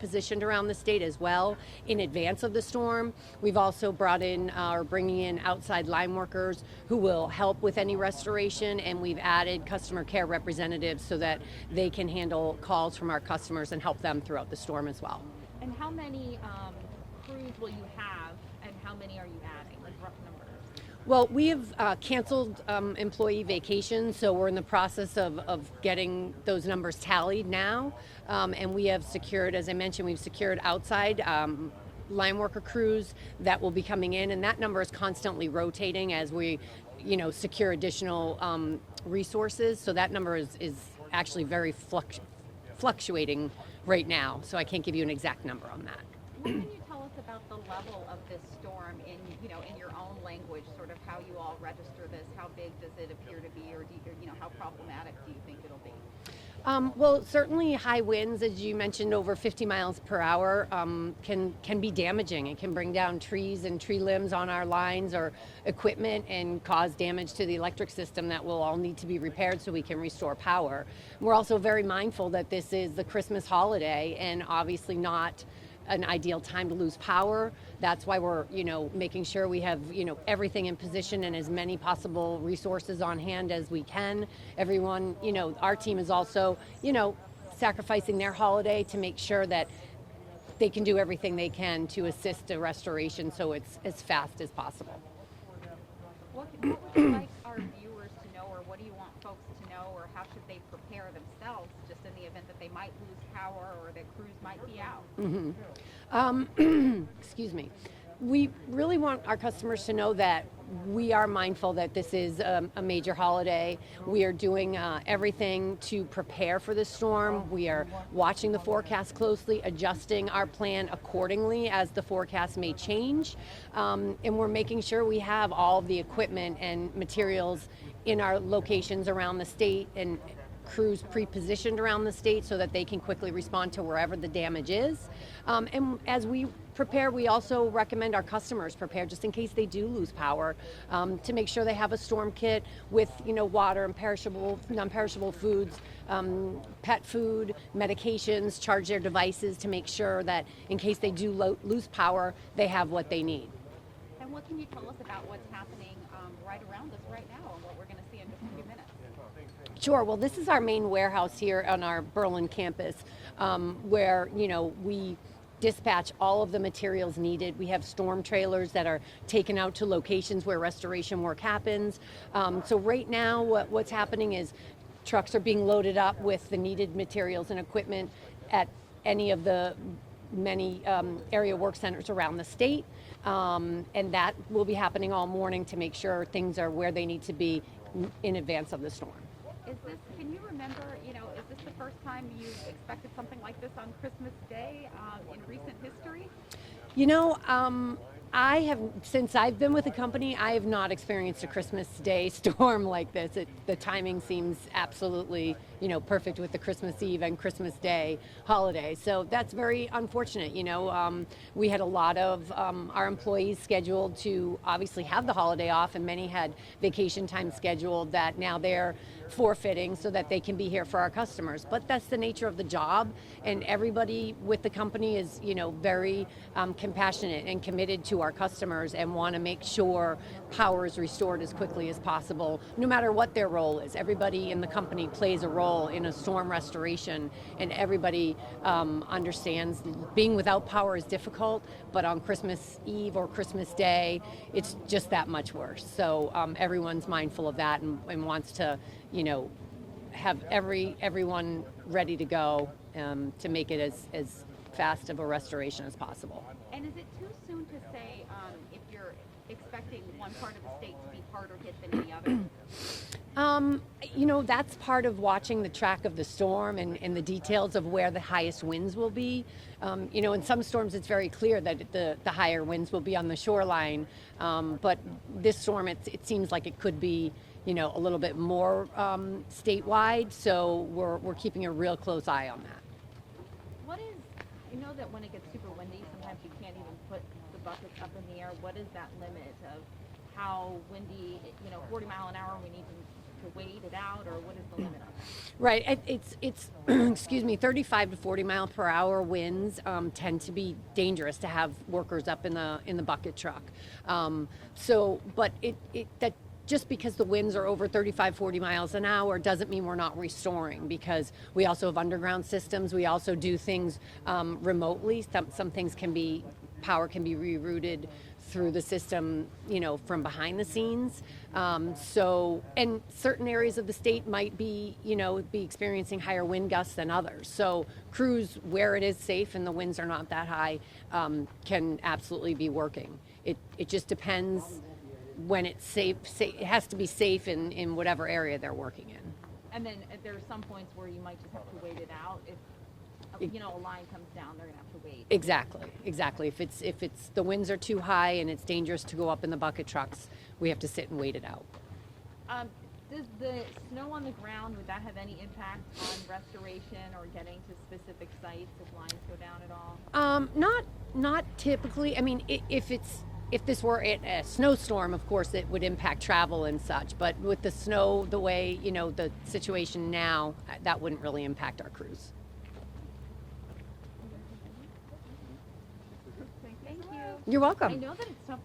positioned around the state as well in advance of the storm. We've also brought in or bringing in outside line workers who will help with any restoration, and we've added customer care representatives so that they can handle calls from our customers and help them throughout the storm as well. And how many crews will you have, and how many are you adding, like rough numbers? Well, we have canceled employee vacations, so we're in the process of getting those numbers tallied now. And we have secured, as I mentioned, we've secured outside line worker crews that will be coming in, and that number is constantly rotating as we, secure additional resources. So that number is actually very fluctuating right now. So I can't give you an exact number on that. What can you tell us about the level of this storm in your own language, sort of how you all register this? How big does it appear to be, or how problematic do you think it'll be? Well, certainly high winds, as you mentioned, over 50 miles per hour can be damaging. It can bring down trees and tree limbs on our lines or equipment and cause damage to the electric system that will all need to be repaired so we can restore power. We're also very mindful that this is the Christmas holiday and obviously not an ideal time to lose power. That's why we're, making sure we have, everything in position and as many possible resources on hand as we can. Everyone, our team is also, sacrificing their holiday to make sure that they can do everything they can to assist the restoration so it's as fast as possible. What would you like our viewers to know, or what do you want folks to know, or how should they prepare themselves just in the event that they might lose power or that crews might be out? Excuse me. We really want our customers to know that we are mindful that this is a major holiday. We are doing everything to prepare for the storm. We are watching the forecast closely, adjusting our plan accordingly as the forecast may change. And we're making sure we have all of the equipment and materials in our locations around the state and crews pre-positioned around the state so that they can quickly respond to wherever the damage is. And as we prepare, we also recommend our customers prepare just in case they do lose power, to make sure they have a storm kit with water and non-perishable foods, pet food, medications, charge their devices to make sure that in case they do lose power, they have what they need. And what can you tell us about what's happening right around us right now and what we're going to see in just a few minutes? Sure. Well, this is our main warehouse here on our Berlin campus, where we dispatch all of the materials needed. We have storm trailers that are taken out to locations where restoration work happens. So right now, what's happening is trucks are being loaded up with the needed materials and equipment at any of the many area work centers around the state, and that will be happening all morning to make sure things are where they need to be in advance of the storm. Can you remember, is this the first time you expected something like this on Christmas Day in recent history? Since I've been with the company, I have not experienced a Christmas Day storm like this. The timing seems absolutely, perfect with the Christmas Eve and Christmas Day holiday. So that's very unfortunate. We had a lot of our employees scheduled to obviously have the holiday off, and many had vacation time scheduled that now they're forfeiting so that they can be here for our customers. But that's the nature of the job, and everybody with the company is, very compassionate and committed to our customers and want to make sure power is restored as quickly as possible, no matter what their role is. Everybody in the company plays a role in a storm restoration, and everybody understands being without power is difficult, but on Christmas Eve or Christmas Day, it's just that much worse. So everyone's mindful of that and wants to, have everyone ready to go to make it as fast of a restoration as possible. And is it too soon to say if you're expecting one part of the state to be harder hit than any other? That's part of watching the track of the storm and the details of where the highest winds will be. In some storms it's very clear that the higher winds will be on the shoreline, but this storm it seems like it could be a little bit more statewide, so we're keeping a real close eye on that. That when it gets super windy, sometimes you can't even put the buckets up in the air. What is that limit of how windy, 40 mile an hour, we need to to wait it out, or what is the limit on that? Right. It's excuse me, 35 to 40 mile per hour winds tend to be dangerous to have workers up in the bucket truck. But that just because the winds are over 35, 40 miles an hour doesn't mean we're not restoring, because we also have underground systems. We also do things remotely. Some things power can be rerouted through the system, from behind the scenes. And certain areas of the state might be experiencing higher wind gusts than others. So crews, where it is safe and the winds are not that high, can absolutely be working. It just depends when it's safe. It has to be safe in whatever area they're working in. And then there are some points where you might just have to wait it out. If a line comes down, they're gonna have to wait. Exactly. If it's the winds are too high and it's dangerous to go up in the bucket trucks, we have to sit and wait it out. Does the snow on the ground, would that have any impact on restoration or getting to specific sites if lines go down at all? Not typically. I mean, if this were a snowstorm, of course, it would impact travel and such. But with the snow, the way the situation now, that wouldn't really impact our crews. Thank you. You're welcome. I know that it's tough